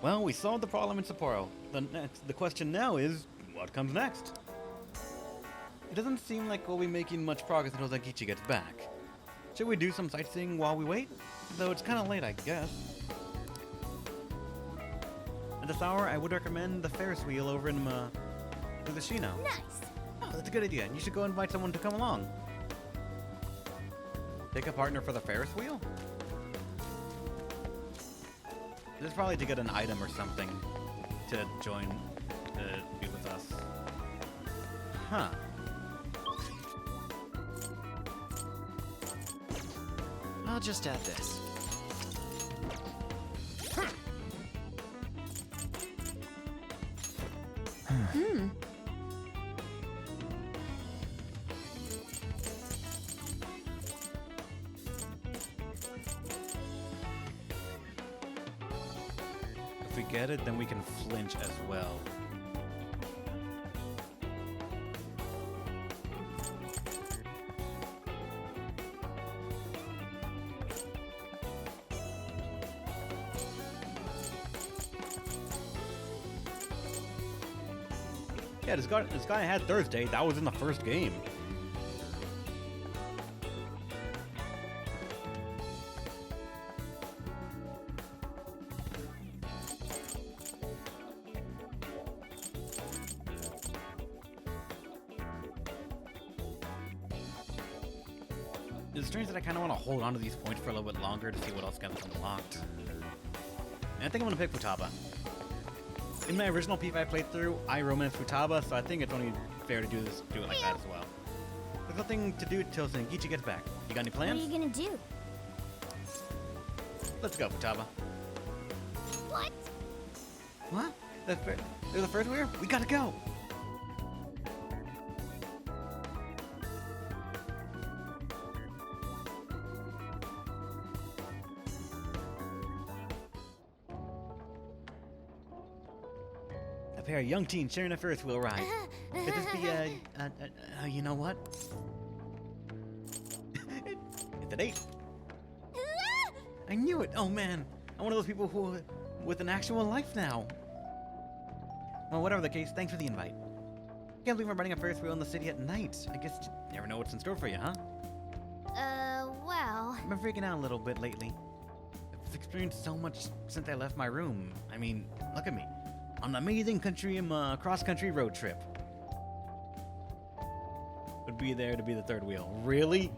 Well, we solved the problem in Sapporo. The question now is, what comes next? It doesn't seem like we'll be making much progress until Zangichi gets back. Should we do some sightseeing while we wait? Though it's kinda late, I guess. At this hour, I would recommend the Ferris wheel over in, Fukushino. Nice. Oh, that's a good idea. You should go invite someone to come along. Take a partner for the Ferris wheel? This is probably to get an item or something to join, to be with us. Huh. I'll just add this. If we get it, then we can flinch as well. Yeah, this guy had Thursday. That was in the first game. It's strange that I kind of want to hold on to these points for a little bit longer to see what else gets unlocked. And I think I'm going to pick Futaba. In my original P5 playthrough, I romanced Futaba, so I think it's only fair to do it like that as well. There's nothing to do till Zangichi gets back. You got any What plans? are you gonna do? Let's go, Futaba. What? What? They're the first we're? We gotta go! A pair of young teens sharing a Ferris wheel ride. Could this be you know what? It's a date. I knew it! Oh man! I'm one of those people who, with an actual life now. Well, whatever the case, thanks for the invite. Can't believe I'm riding a Ferris wheel in the city at night. I guess you never know what's in store for you, huh? Well... I've been freaking out a little bit lately. I've experienced so much since I left my room. I mean, look at me. On an amazing cross-country road trip. Would be there to be the third wheel. Really?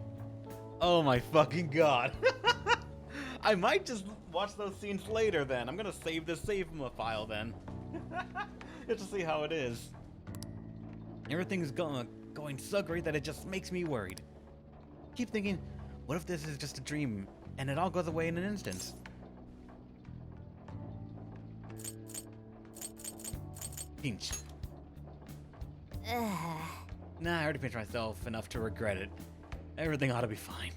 Oh my fucking god. I might just watch those scenes later then. I'm gonna save this save file then. Just to see how it is. Everything's going so great that it just makes me worried. Keep thinking, what if this is just a dream and it all goes away in an instant? Pinch. Nah, I already pinched myself enough to regret it. Everything ought to be fine.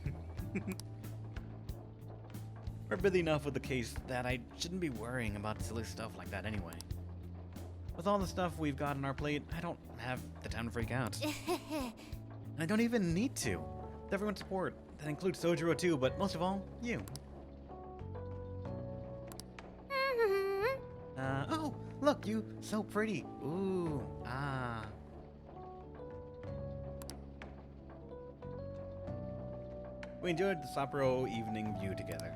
We're busy enough with the case that I shouldn't be worrying about silly stuff like that anyway. With all the stuff we've got on our plate, I don't have the time to freak out. And I don't even need to. With everyone's support. That includes Soujiro too, but most of all, you. Oh, look, you, so pretty. Ooh, ah. We enjoyed the Sapporo evening view together.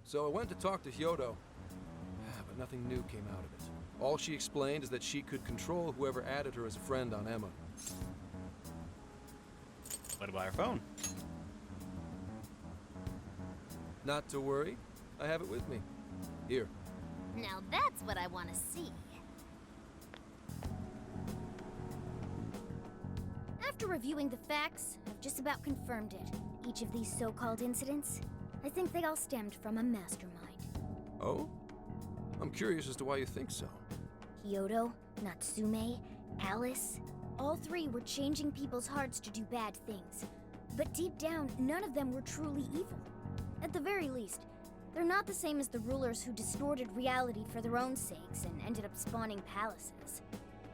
So I went to talk to Hyodo, but nothing new came out of it. All she explained is that she could control whoever added her as a friend on Emma. What about our phone? Not to worry, I have it with me. Here. Now that's what I want to see. After reviewing the facts, I've just about confirmed it. Each of these so-called incidents, I think they all stemmed from a mastermind. Oh? I'm curious as to why you think so. Kyoto, Natsume, Alice, all three were changing people's hearts to do bad things. But deep down, none of them were truly evil. At the very least, they're not the same as the rulers who distorted reality for their own sakes and ended up spawning palaces.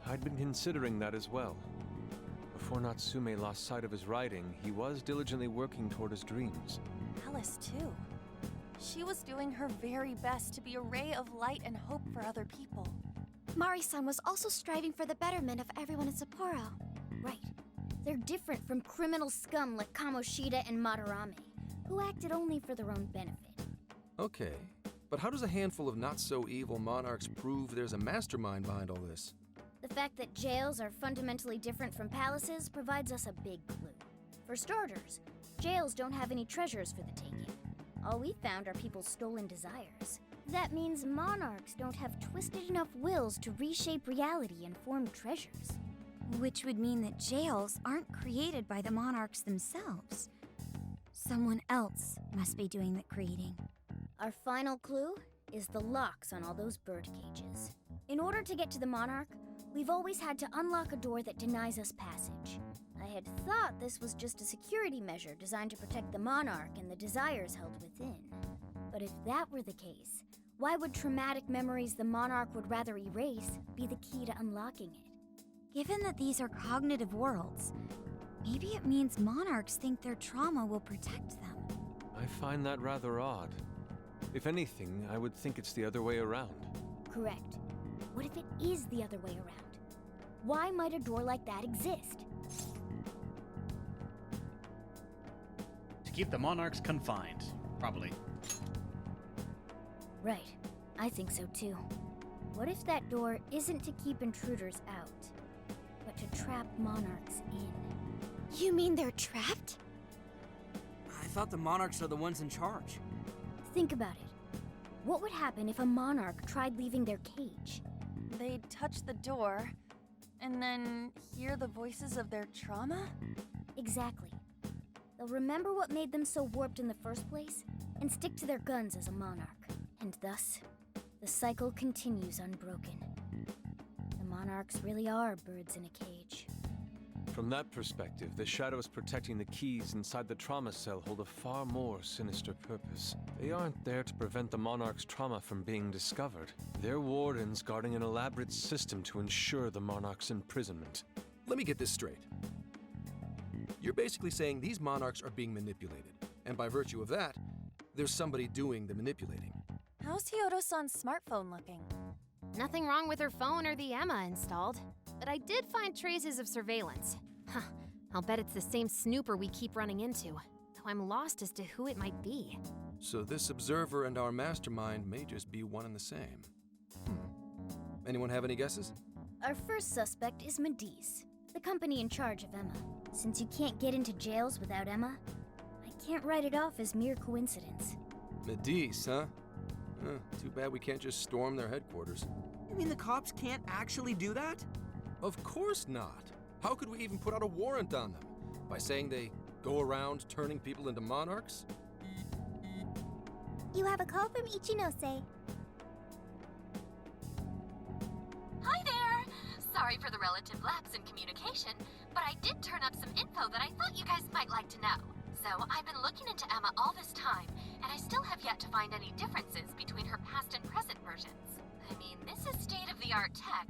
I'd been considering that as well. Before Natsume lost sight of his writing, he was diligently working toward his dreams. Alice, too. She was doing her very best to be a ray of light and hope for other people. Mari-san was also striving for the betterment of everyone in Sapporo. Right. They're different from criminal scum like Kamoshida and Madarame, who acted only for their own benefit. Okay, but how does a handful of not-so-evil monarchs prove there's a mastermind behind all this? The fact that jails are fundamentally different from palaces provides us a big clue. For starters, jails don't have any treasures for the taking. All we found are people's stolen desires. That means monarchs don't have twisted enough wills to reshape reality and form treasures. Which would mean that jails aren't created by the monarchs themselves. Someone else must be doing the creating. Our final clue is the locks on all those bird cages. In order to get to the monarch, we've always had to unlock a door that denies us passage. I had thought this was just a security measure designed to protect the monarch and the desires held within. But if that were the case, why would traumatic memories the monarch would rather erase be the key to unlocking it? Given that these are cognitive worlds, maybe it means monarchs think their trauma will protect them. I find that rather odd. If anything, I would think it's the other way around. Correct. What if it is the other way around? Why might a door like that exist? To keep the monarchs confined, probably. Right. I think so too. What if that door isn't to keep intruders out, but to trap monarchs in? You mean they're trapped? I thought the monarchs are the ones in charge. Think about it. What would happen if a monarch tried leaving their cage? They'd touch the door, and then hear the voices of their trauma? Exactly. They'll remember what made them so warped in the first place, and stick to their guns as a monarch. And thus, the cycle continues unbroken. The monarchs really are birds in a cage. From that perspective, the shadows protecting the keys inside the trauma cell hold a far more sinister purpose. They aren't there to prevent the monarch's trauma from being discovered. They're wardens guarding an elaborate system to ensure the monarch's imprisonment. Let me get this straight. You're basically saying these monarchs are being manipulated, and by virtue of that, there's somebody doing the manipulating. How's Hyodo-san's smartphone looking? Nothing wrong with her phone or the Emma installed, but I did find traces of surveillance. Huh, I'll bet it's the same snooper we keep running into, though I'm lost as to who it might be. So this observer and our mastermind may just be one and the same. Anyone have any guesses? Our first suspect is Medice, the company in charge of Emma. Since you can't get into jails without Emma, I can't write it off as mere coincidence. Medice, huh? Too bad we can't just storm their headquarters. You mean the cops can't actually do that? Of course not. How could we even put out a warrant on them? By saying they go around turning people into monarchs? You have a call from Ichinose. Hi there! Sorry for the relative lapse in communication, but I did turn up some info that I thought you guys might like to know. So I've been looking into Emma all this time, and I still have yet to find any differences between her past and present versions. I mean, this is state-of-the-art tech,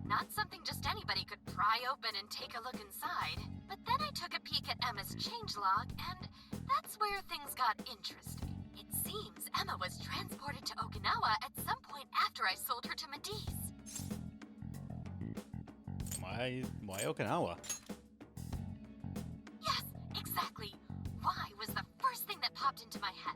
not something just anybody could pry open and take a look inside. But then I took a peek at Emma's changelog, and that's where things got interesting. It seems Emma was transported to Okinawa at some point after I sold her to Medice. Why Okinawa? Yes, exactly. Why was the first thing that popped into my head.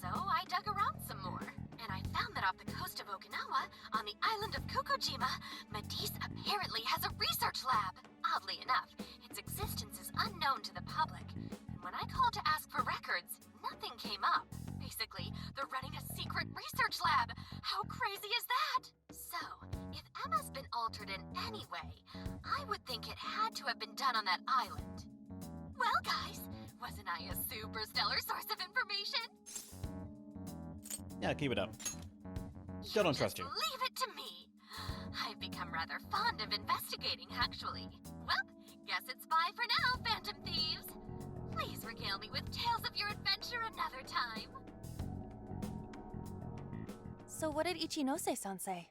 So I dug around some more, and I found that off the coast of Okinawa, on the island of Kokojima, Medice apparently has a research lab. Oddly enough, its existence is unknown to the public, and when I called to ask for records, nothing came up. Basically, they're running a secret research lab. How crazy is that? So, if Emma's been altered in any way, I would think it had to have been done on that island. Well, guys, wasn't I a super stellar source of information? Yeah, keep it up. Still don't trust you. Leave it to me. I've become rather fond of investigating, actually. Well, guess it's bye for now, Phantom Thieves. Please regale me with tales of your adventure another time. So what did Ichinose-san say?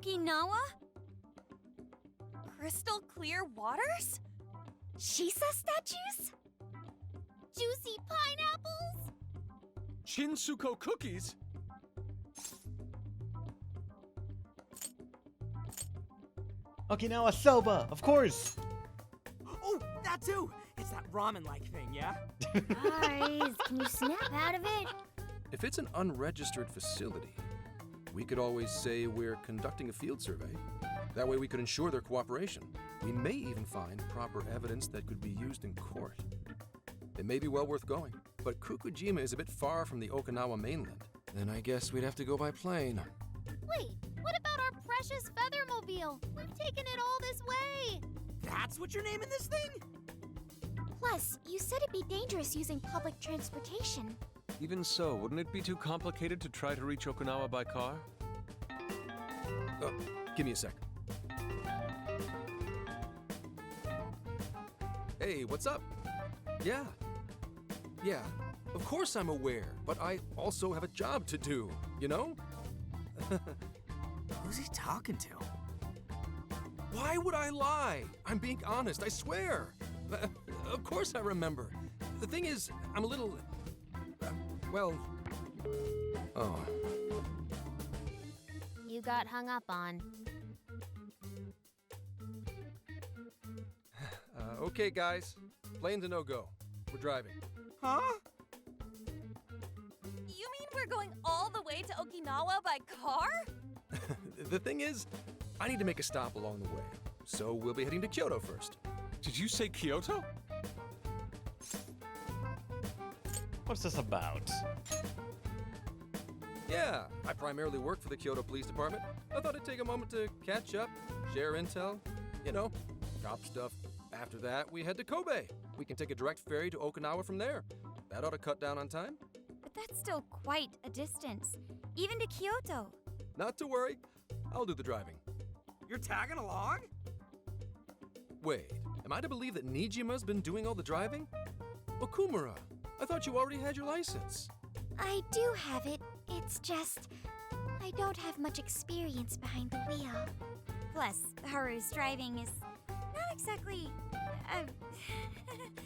Okinawa? Crystal clear waters? Shisa statues? Juicy pineapples? Shinsuko cookies? Okinawa soba, of course. Oh, that too! It's that ramen-like thing, yeah? Guys, can you snap out of it? If it's an unregistered facility, we could always say we're conducting a field survey. That way we could ensure their cooperation. We may even find proper evidence that could be used in court. It may be well worth going, but Kokujima is a bit far from the Okinawa mainland. Then I guess we'd have to go by plane. Wait, what about our precious Feathermobile? We've taken it all this way. That's what you're naming this thing? Plus, you said it'd be dangerous using public transportation. Even so, wouldn't it be too complicated to try to reach Okinawa by car? Give me a sec. Hey, what's up? Yeah, of course I'm aware, but I also have a job to do, you know? Who's he talking to? Why would I lie? I'm being honest, I swear. Of course I remember. The thing is, I'm a little... Oh. You got hung up on. Okay, guys. Plane's a no-go. We're driving. Huh? You mean we're going all the way to Okinawa by car? The thing is, I need to make a stop along the way. So we'll be heading to Kyoto first. Did you say Kyoto? What's this about? Yeah, I primarily work for the Kyoto Police Department. I thought I'd take a moment to catch up, share intel, you know, cop stuff. After that, we head to Kobe. We can take a direct ferry to Okinawa from there. That ought to cut down on time. But that's still quite a distance, even to Kyoto. Not to worry, I'll do the driving. You're tagging along? Wait, am I to believe that Nijima's been doing all the driving? Okumura, I thought you already had your license. I do have it. It's just... I don't have much experience behind the wheel. Plus, Haru's driving is not exactly...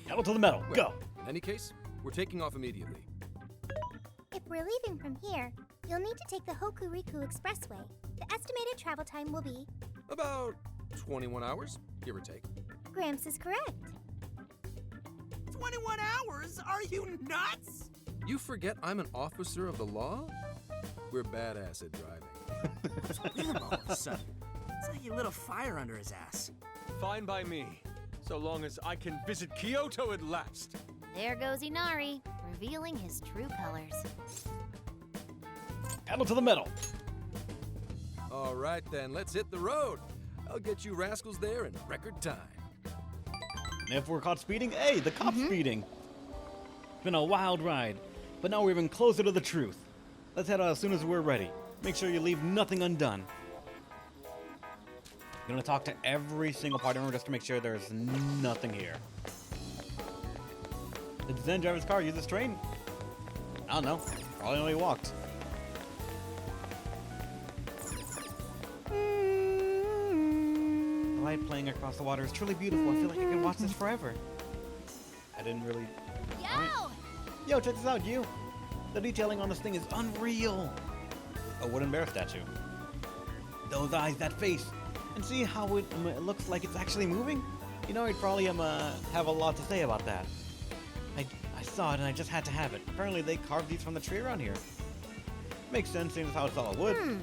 Pedal to the metal, go! In any case, we're taking off immediately. If we're leaving from here, you'll need to take the Hokuriku Expressway. The estimated travel time will be... About 21 hours, give or take. Gramps is correct. 21 hours? Are you nuts? You forget I'm an officer of the law? We're badass at driving. What's with him all of a sudden? It's like he lit a fire under his ass. Fine by me, so long as I can visit Kyoto at last. There goes Inari, revealing his true colors. Pedal to the metal! All right then, let's hit the road. I'll get you rascals there in record time. And if we're caught speeding, hey, the cop's speeding! It's been a wild ride, but now we're even closer to the truth. Let's head out as soon as we're ready. Make sure you leave nothing undone. I'm gonna talk to every single party member just to make sure there's nothing here. Did Zen drive his car use this train? I don't know. Probably only walked. The light playing across the water is truly beautiful. I feel like I can watch this forever. I didn't really... Yo! Alright. Yo, check this out, you. The detailing on this thing is unreal. A wooden bear statue. Those eyes, that face. And see how it looks like it's actually moving? You know, I'd probably have a lot to say about that. I saw it and I just had to have it. Apparently they carved these from the tree around here. Makes sense, seeing as how it's all wood.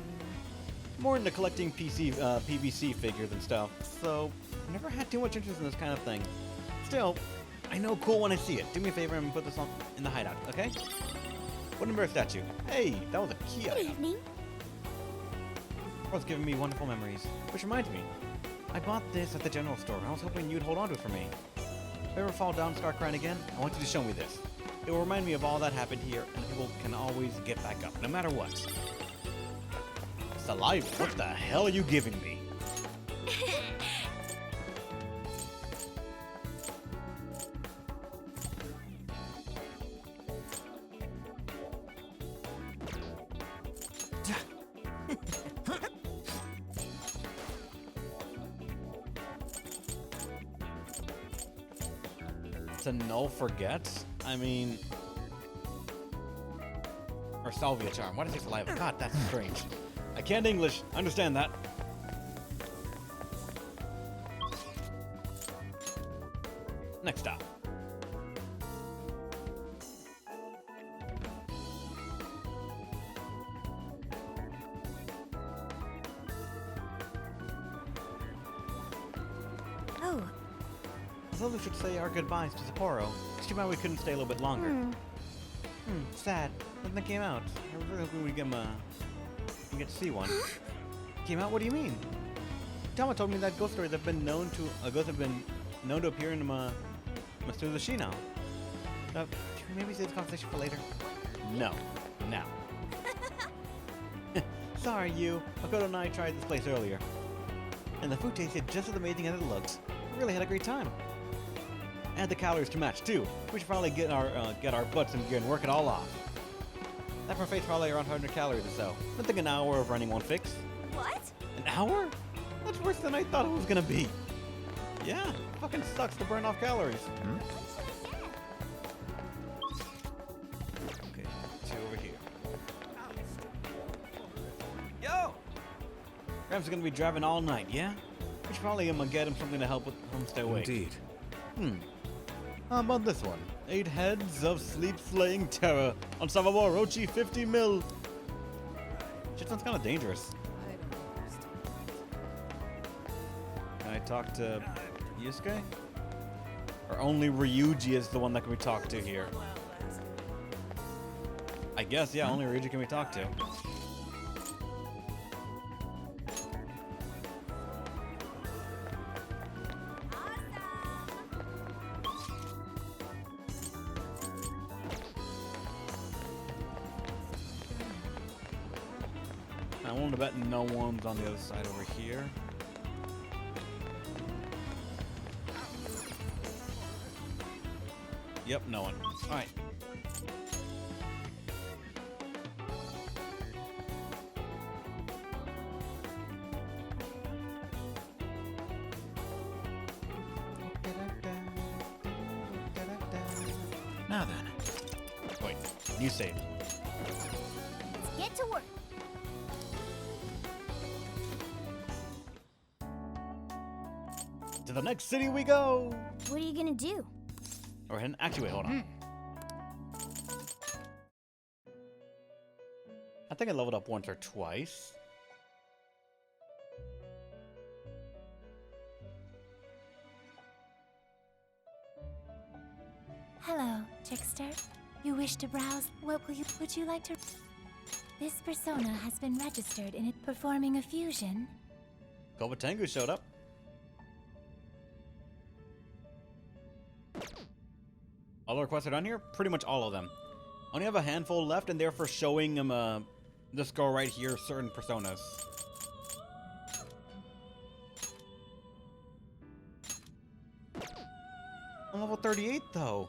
More into collecting PVC figures and stuff, so I've never had too much interest in this kind of thing. Still, I know cool when I see it. Do me a favor and put this on in the hideout, okay? Wooden bear statue. Hey, that was a key Good item. evening. It's giving me wonderful memories. Which reminds me, I bought this at the general store and I was hoping you'd hold on to it for me. If I ever fall down and start crying again, I want you to show me this. It will remind me of all that happened here and people can always get back up, no matter what. Saliva, what the hell are you giving me? to null forget? I mean... Or salvia charm. Why does it say saliva? God, that's strange. I can't English. Understand that. Next stop. Oh, So we should say our goodbyes to Sapporo. It's too bad we couldn't stay a little bit longer. Sad. Nothing came out. I was really hoping we'd we get to see one. Came out? What do you mean? Tama told me that ghost stories have been known to ghosts have been known to appear in Matsushino. Should we maybe save this conversation for later? No. Now. Sorry, you. Makoto and I tried this place earlier, and the food tasted just as amazing as it looks. We really had a great time. And the calories to match too. We should probably get our butts in gear and work it all off. That for face probably around 100 calories or so. I think an hour of running won't fix. what? An hour? That's worse than I thought it was gonna be. Yeah, fucking sucks to burn off calories. Okay, two over here. Yo! Gramps is gonna be driving all night, yeah? We should probably get him something to help him stay awake. Indeed. How about this one? 8 heads of sleep-slaying terror on Savamore Orochi 50 mil. Shit sounds kind of dangerous. Can I talk to Yusuke? Or only Ryuji is the one that can be talked to here? I guess, yeah, only Ryuji can be talked to. I'm willing to bet no one's on the other side over here. Yep, no one. Alright. Now then. Wait, you saved. Let's get to work. To the next city we go! What are you gonna do? Or actually, wait, hold on. I think I leveled up once or twice. Hello, trickster. You wish to browse? Would you like to? This persona has been registered in it performing a fusion. Kobatengu showed up. All the requests are done here? Pretty much all of them. Only have a handful left, and they're for showing them, this girl right here, certain personas. I'm level 38, though.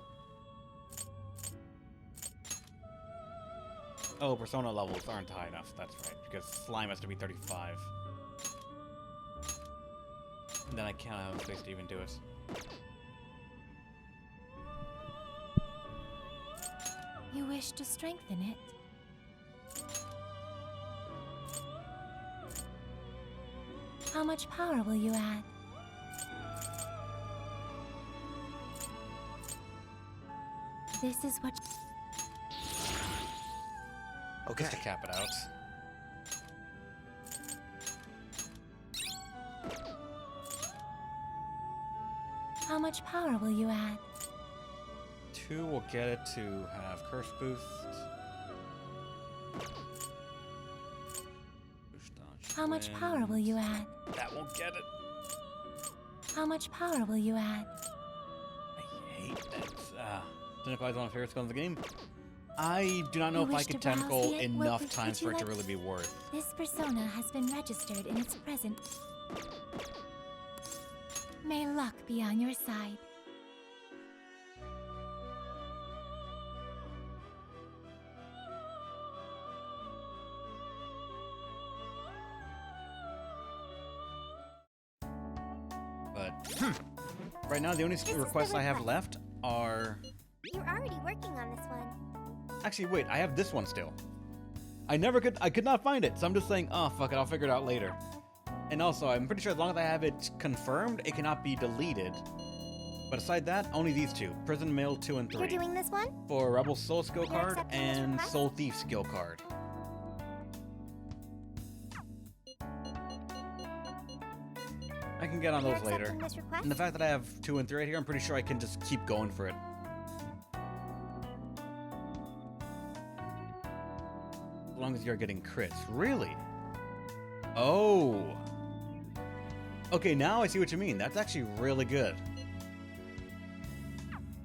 Oh, persona levels aren't high enough. That's right, because slime has to be 35. And then I can't have space to even do it. You wish to strengthen it? How much power will you add? This is what... Okay. Just to cap it out. How much power will you add? 2 will get it to have curse boost. How much power will you add? That won't get it. How much power will you add? I hate that. Tentacle is one of my favorite skills in the game. I do not know You if I wish could to browse tentacle the- enough would times you for it to like- really be worth. This persona has been registered in its present. May luck be on your side. But right now, the only requests I have left are... You're already working on this one. Actually, wait, I have this one still. I could not find it, so I'm just saying, oh, fuck it, I'll figure it out later. And also, I'm pretty sure as long as I have it confirmed, it cannot be deleted. But aside that, only these two, Prison Mail 2 and 3. You're doing this one? For Rebel Soul skill You're card accepting this and request? Soul Thief skill card. I can get on You're those later. accepting this request? And the fact that I have 2 and 3 right here, I'm pretty sure I can just keep going for it. As long as you're getting crits. Really? Oh. Okay, now I see what you mean. That's actually really good.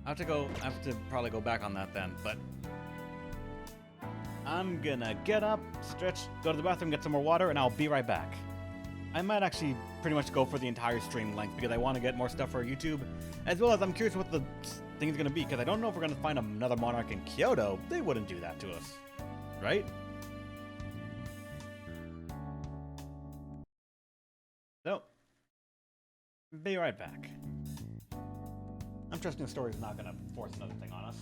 I have to probably go back on that then, but I'm gonna get up, stretch, go to the bathroom, get some more water, and I'll be right back. I might actually pretty much go for the entire stream length because I want to get more stuff for YouTube, as well as I'm curious what the thing's gonna be, because I don't know if we're gonna find another monarch in Kyoto. They wouldn't do that to us, right? So, be right back. I'm trusting the story's not gonna force another thing on us.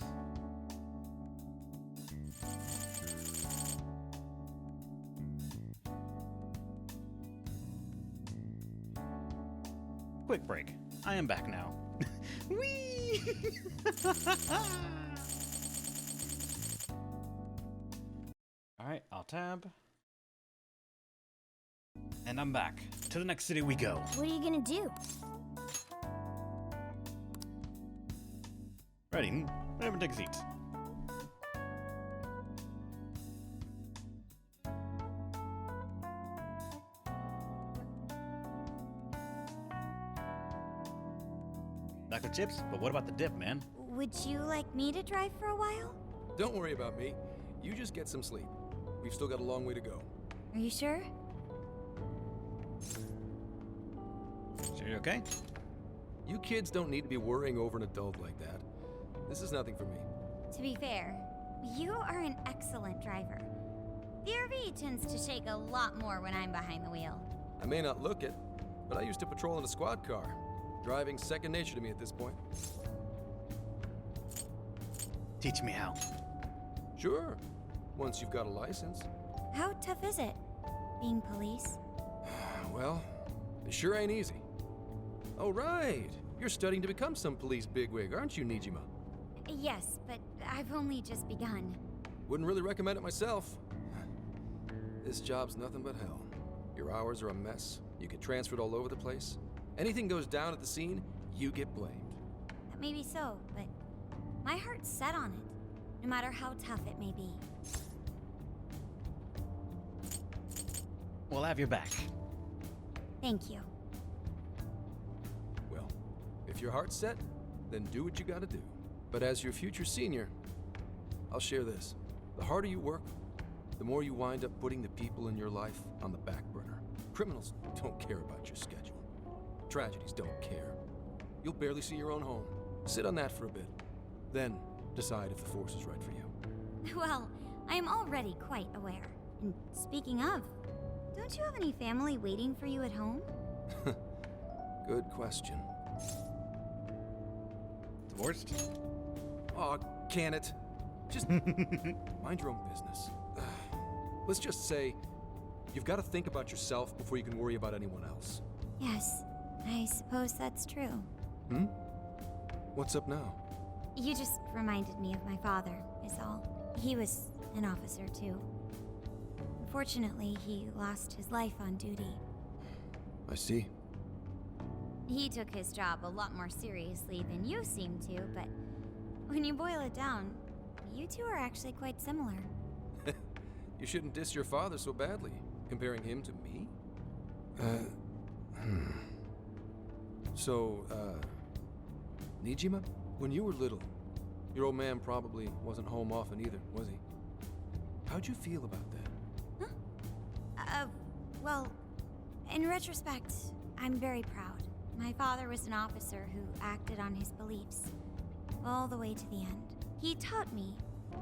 Quick break. I am back now. Whee! Alright, I'll tab. And I'm back. To the next city we go. What are you gonna do? Ready? Everyone take a seat. Back with chips? But what about the dip, man? Would you like me to drive for a while? Don't worry about me. You just get some sleep. We've still got a long way to go. Are you sure? Sure you okay? You kids don't need to be worrying over an adult like that. This is nothing for me. To be fair, you are an excellent driver. The RV tends to shake a lot more when I'm behind the wheel. I may not look it, but I used to patrol in a squad car. Driving's second nature to me at this point. Teach me how. Sure, once you've got a license. How tough is it, being police? Well, it sure ain't easy. Oh, right. You're studying to become some police bigwig, aren't you, Nijima? Yes, but I've only just begun. Wouldn't really recommend it myself. This job's nothing but hell. Your hours are a mess. You get transferred all over the place. Anything goes down at the scene, you get blamed. That may be so, but my heart's set on it, no matter how tough it may be. We'll have your back. Thank you. Well, if your heart's set, then do what you gotta do. But as your future senior, I'll share this. The harder you work, the more you wind up putting the people in your life on the back burner. Criminals don't care about your schedule. Tragedies don't care. You'll barely see your own home. Sit on that for a bit. Then decide if the force is right for you. Well, I am already quite aware. And speaking of, don't you have any family waiting for you at home? Good question. Divorced? Aw, can it? Just mind your own business. Let's just say, you've got to think about yourself before you can worry about anyone else. Yes, I suppose that's true. Hmm? What's up now? You just reminded me of my father, is all. He was an officer, too. Unfortunately, he lost his life on duty. I see. He took his job a lot more seriously than you seem to, but when you boil it down, you two are actually quite similar. You shouldn't diss your father so badly, comparing him to me. So, Nijima, when you were little, your old man probably wasn't home often either, was he? How'd you feel about that? Well, in retrospect, I'm very proud. My father was an officer who acted on his beliefs, all the way to the end. He taught me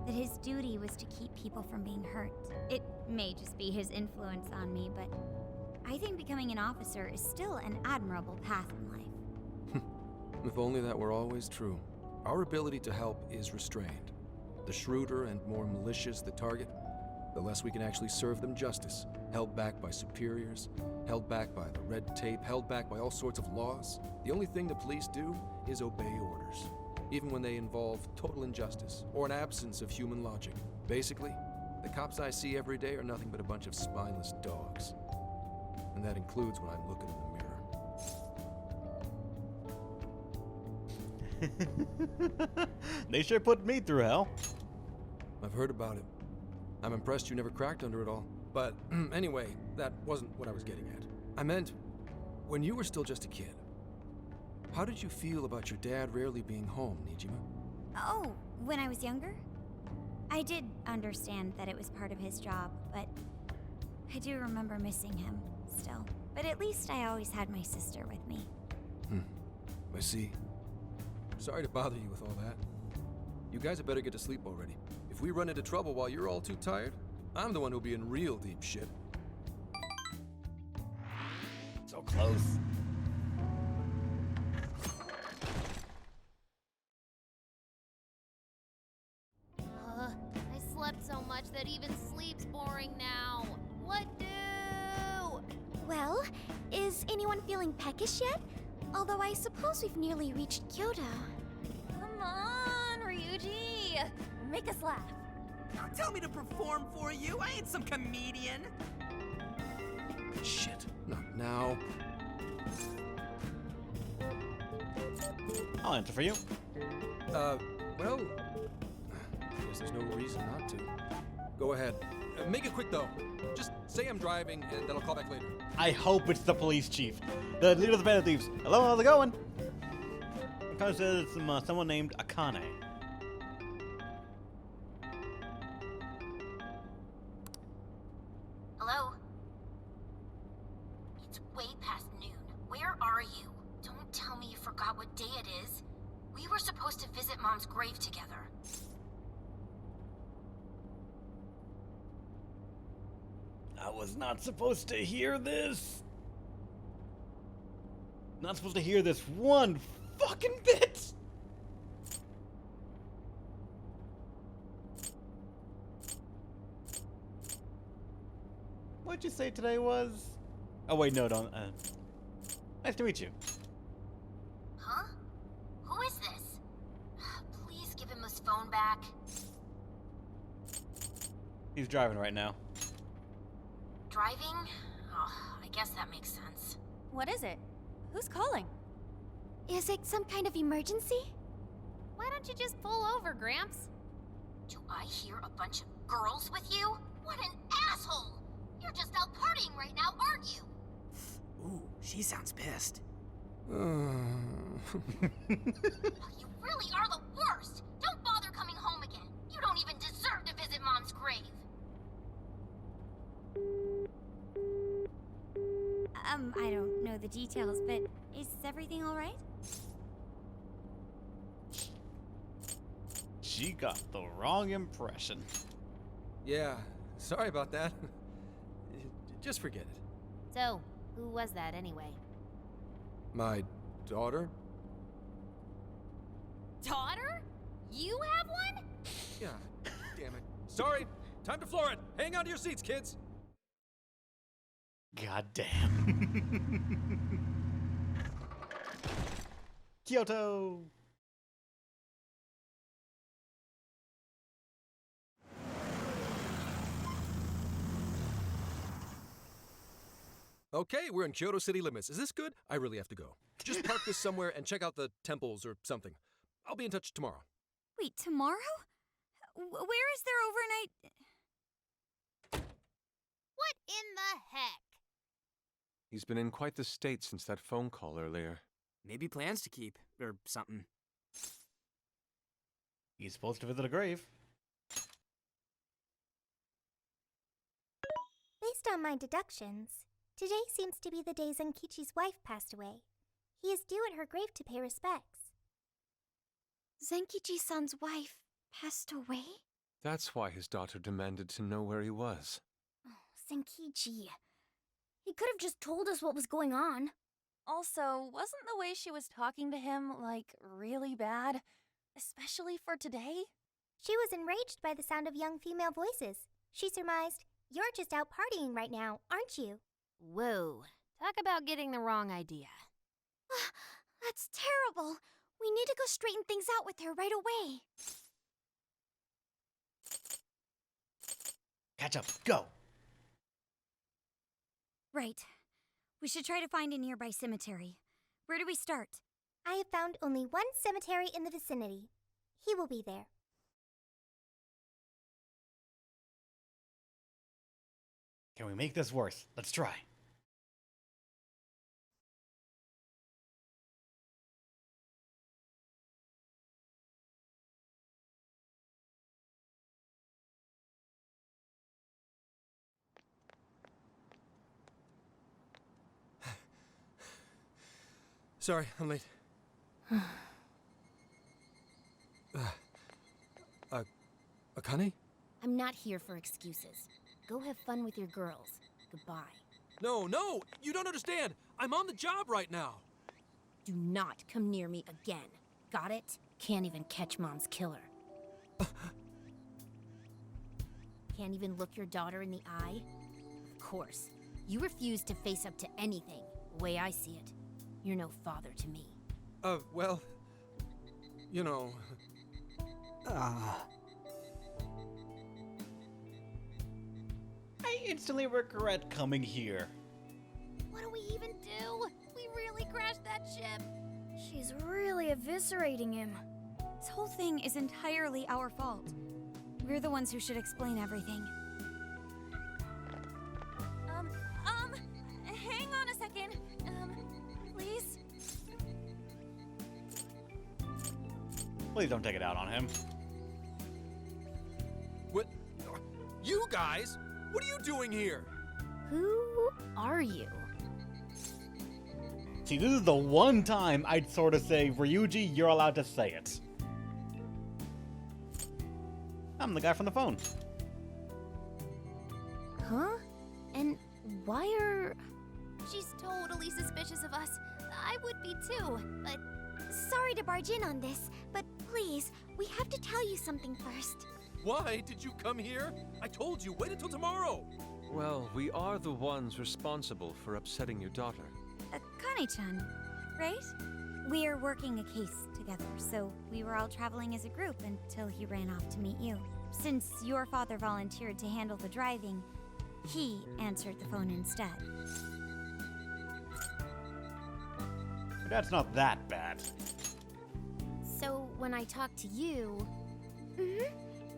that his duty was to keep people from being hurt. It may just be his influence on me, but I think becoming an officer is still an admirable path in life. If only that were always true. Our ability to help is restrained. The shrewder and more malicious the target, the less we can actually serve them justice, held back by superiors, held back by the red tape, held back by all sorts of laws. The only thing the police do is obey orders, even when they involve total injustice or an absence of human logic. Basically, the cops I see every day are nothing but a bunch of spineless dogs. And that includes when I'm looking in the mirror. They sure put me through hell. I've heard about it. I'm impressed you never cracked under it all. But anyway, that wasn't what I was getting at. I meant, when you were still just a kid, how did you feel about your dad rarely being home, Nijima? Oh, when I was younger? I did understand that it was part of his job, but I do remember missing him still. But at least I always had my sister with me. I see. Sorry to bother you with all that. You guys had better get to sleep already. If we run into trouble while you're all too tired, I'm the one who'll be in real deep shit. So close. I slept so much that even sleep's boring now. What do? Well, is anyone feeling peckish yet? Although I suppose we've nearly reached Kyoto. Come on, Ryuji! Make us laugh. Don't tell me to perform for you. I ain't some comedian. Shit, not now. I'll answer for you. Well, I guess there's no reason not to. Go ahead. Make it quick, though. Just say I'm driving, and then I'll call back later. I hope it's the police chief, the leader of the band of thieves. Hello, how's it going? It kind of says it's someone named Akane. Hello? It's way past noon. Where are you? Don't tell me you forgot what day it is. We were supposed to visit Mom's grave together. I was not supposed to hear this. Not supposed to hear this one fucking bit. What'd you say today was? Oh wait, no, don't. Nice to meet you. Huh? Who is this? Please give him his phone back. He's driving right now. Driving? Oh, I guess that makes sense. What is it? Who's calling? Is it some kind of emergency? Why don't you just pull over, Gramps? Do I hear a bunch of girls with you? What an asshole! You're just out partying right now, aren't you? Ooh, she sounds pissed. You really are the worst! Don't bother coming home again. You don't even deserve to visit Mom's grave. I don't know the details, but is everything all right? She got the wrong impression. Yeah, sorry about that. Just forget it. So, who was that anyway? My daughter? Daughter? You have one? Yeah, damn it. Sorry, time to floor it. Hang on to your seats, kids. God damn. Kyoto. Okay, we're in Kyoto city limits. Is this good? I really have to go. Just park this somewhere and check out the temples or something. I'll be in touch tomorrow. Wait, tomorrow? Where is there overnight? What in the heck? He's been in quite the state since that phone call earlier. Maybe plans to keep, or something. He's supposed to visit a grave. Based on my deductions, today seems to be the day Zenkichi's wife passed away. He is due at her grave to pay respects. Zenkichi-san's wife passed away? That's why his daughter demanded to know where he was. Oh, Zenkichi. He could have just told us what was going on. Also, wasn't the way she was talking to him, like, really bad? Especially for today? She was enraged by the sound of young female voices. She surmised, "You're just out partying right now, aren't you?" Whoa. Talk about getting the wrong idea. That's terrible. We need to go straighten things out with her right away. Catch up, go! Right. We should try to find a nearby cemetery. Where do we start? I have found only one cemetery in the vicinity. He will be there. Can we make this worse? Let's try. Sorry, I'm late. Akane? I'm not here for excuses. Go have fun with your girls. Goodbye. No, you don't understand. I'm on the job right now. Do not come near me again. Got it? Can't even catch Mom's killer. Can't even look your daughter in the eye? Of course. You refuse to face up to anything, the way I see it. You're no father to me. Well, you know... I instantly regret coming here. What do we even do? We really crashed that ship. She's really eviscerating him. This whole thing is entirely our fault. We're the ones who should explain everything. Hang on a second. Please? Please don't take it out on him. What? You guys? What are you doing here? Who are you? See, this is the one time I'd sort of say, Ryuji, you're allowed to say it. I'm the guy from the phone. Huh? And why are... She's totally suspicious of us. I would be too, but... Sorry to barge in on this, but please, we have to tell you something first. Why did you come here? I told you, wait until tomorrow. Well, we are the ones responsible for upsetting your daughter. Akane-chan, right? We are working a case together, so we were all traveling as a group until he ran off to meet you. Since your father volunteered to handle the driving, he answered the phone instead. That's not that bad. So, when I talked to you...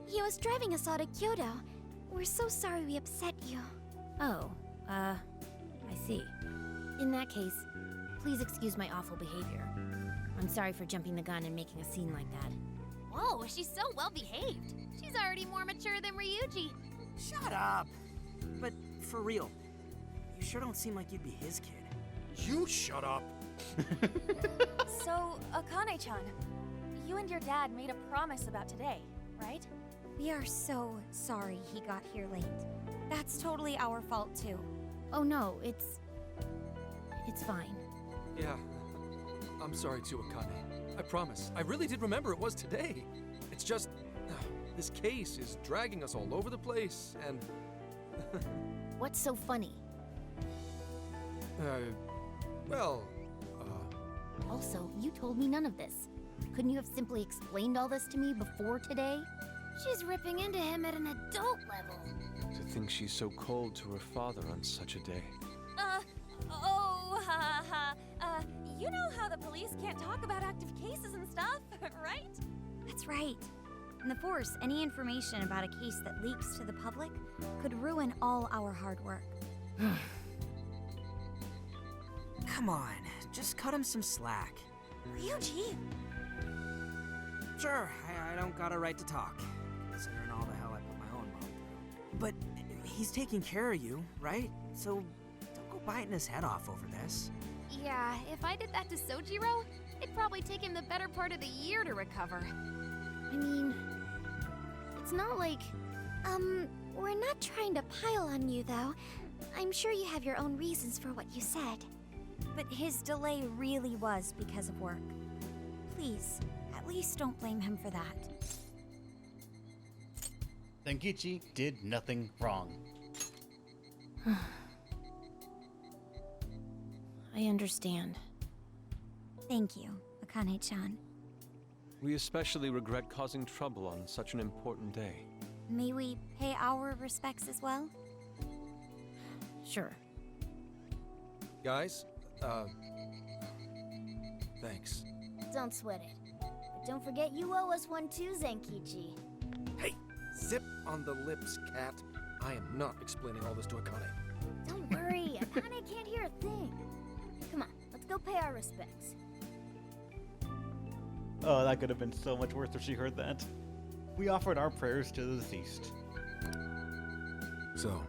He was driving us all to Kyoto. We're so sorry we upset you. Oh, I see. In that case, please excuse my awful behavior. I'm sorry for jumping the gun and making a scene like that. Whoa, she's so well behaved. She's already more mature than Ryuji. Shut up! But for real, you sure don't seem like you'd be his kid. You shut up. So, Akane-chan, you and your dad made a promise about today, right? We are so sorry he got here late. That's totally our fault too. Oh no, it's fine. Yeah, I'm sorry too, Akane. I promise. I really did remember it was today. It's just, this case is dragging us all over the place, and... What's so funny? Well, Also, you told me none of this. Couldn't you have simply explained all this to me before today? She's ripping into him at an adult level. To think she's so cold to her father on such a day. You know how the police can't talk about active cases and stuff, right? That's right. In the Force, any information about a case that leaks to the public could ruin all our hard work. Come on, just cut him some slack. Ryuji! Sure, I don't got a right to talk, considering all the hell I put my own mom through. But he's taking care of you, right? So don't go biting his head off over this. Yeah, if I did that to Soujiro, it'd probably take him the better part of the year to recover. I mean, it's not like... We're not trying to pile on you, though. I'm sure you have your own reasons for what you said. But his delay really was because of work. Please, at Please don't blame him for that. Senkichi did nothing wrong. I understand. Thank you, Akane-chan. We especially regret causing trouble on such an important day. May we pay our respects as well? Sure. Guys, thanks. Don't sweat it. But don't forget you owe us one too, Zenkichi. Hey, zip on the lips, cat. I am not explaining all this to Akane. Don't worry, Akane can't hear a thing. Come on, let's go pay our respects. Oh, that could have been so much worse if she heard that. We offered our prayers to the deceased. So,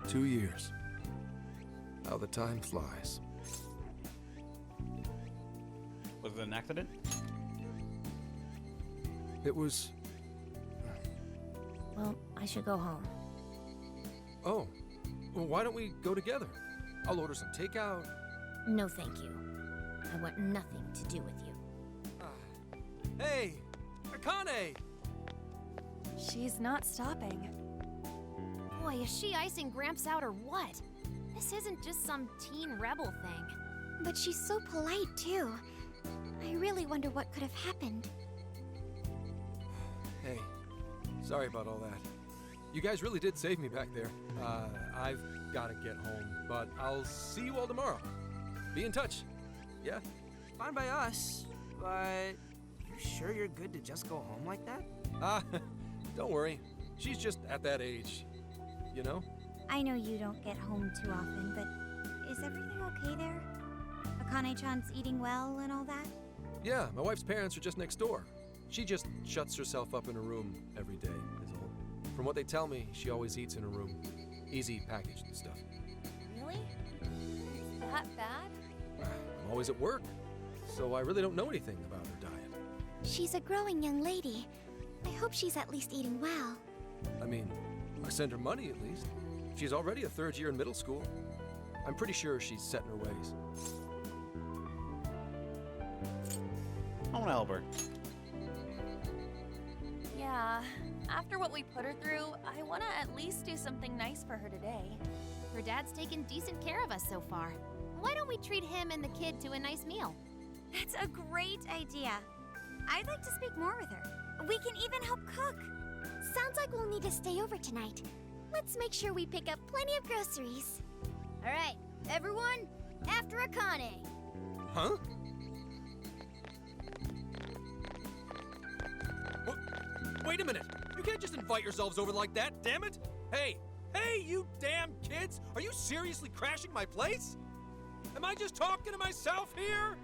2 years. How the time flies. Was it an accident? It was... Well, I should go home. Oh, well, why don't we go together? I'll order some takeout. No, thank you. I want nothing to do with you. Hey, Akane! She's not stopping. Boy, is she icing Gramps out or what? This isn't just some teen rebel thing. But she's so polite, too. I really wonder what could have happened. Hey, sorry about all that. You guys really did save me back there. I've gotta get home, but I'll see you all tomorrow. Be in touch. Yeah? Fine by us, but you sure you're good to just go home like that? Don't worry. She's just at that age, you know? I know you don't get home too often, but is everything okay there? Akane-chan's eating well and all that? Yeah, my wife's parents are just next door. She just shuts herself up in her room every day, is all. From what they tell me, she always eats in her room. Easy packaged stuff. Really? Is that bad? I'm always at work, so I really don't know anything about her diet. She's a growing young lady. I hope she's at least eating well. I mean, I send her money at least. She's already a 3rd year in middle school. I'm pretty sure she's set in her ways. I want to help her. Yeah. After what we put her through, I want to at least do something nice for her today. Her dad's taken decent care of us so far. Why don't we treat him and the kid to a nice meal? That's a great idea. I'd like to speak more with her. We can even help cook. Sounds like we'll need to stay over tonight. Let's make sure we pick up plenty of groceries. All right, everyone, after Akane. Huh? Wait a minute! You can't just invite yourselves over like that, damn it! Hey! Hey, you damn kids! Are you seriously crashing my place? Am I just talking to myself here?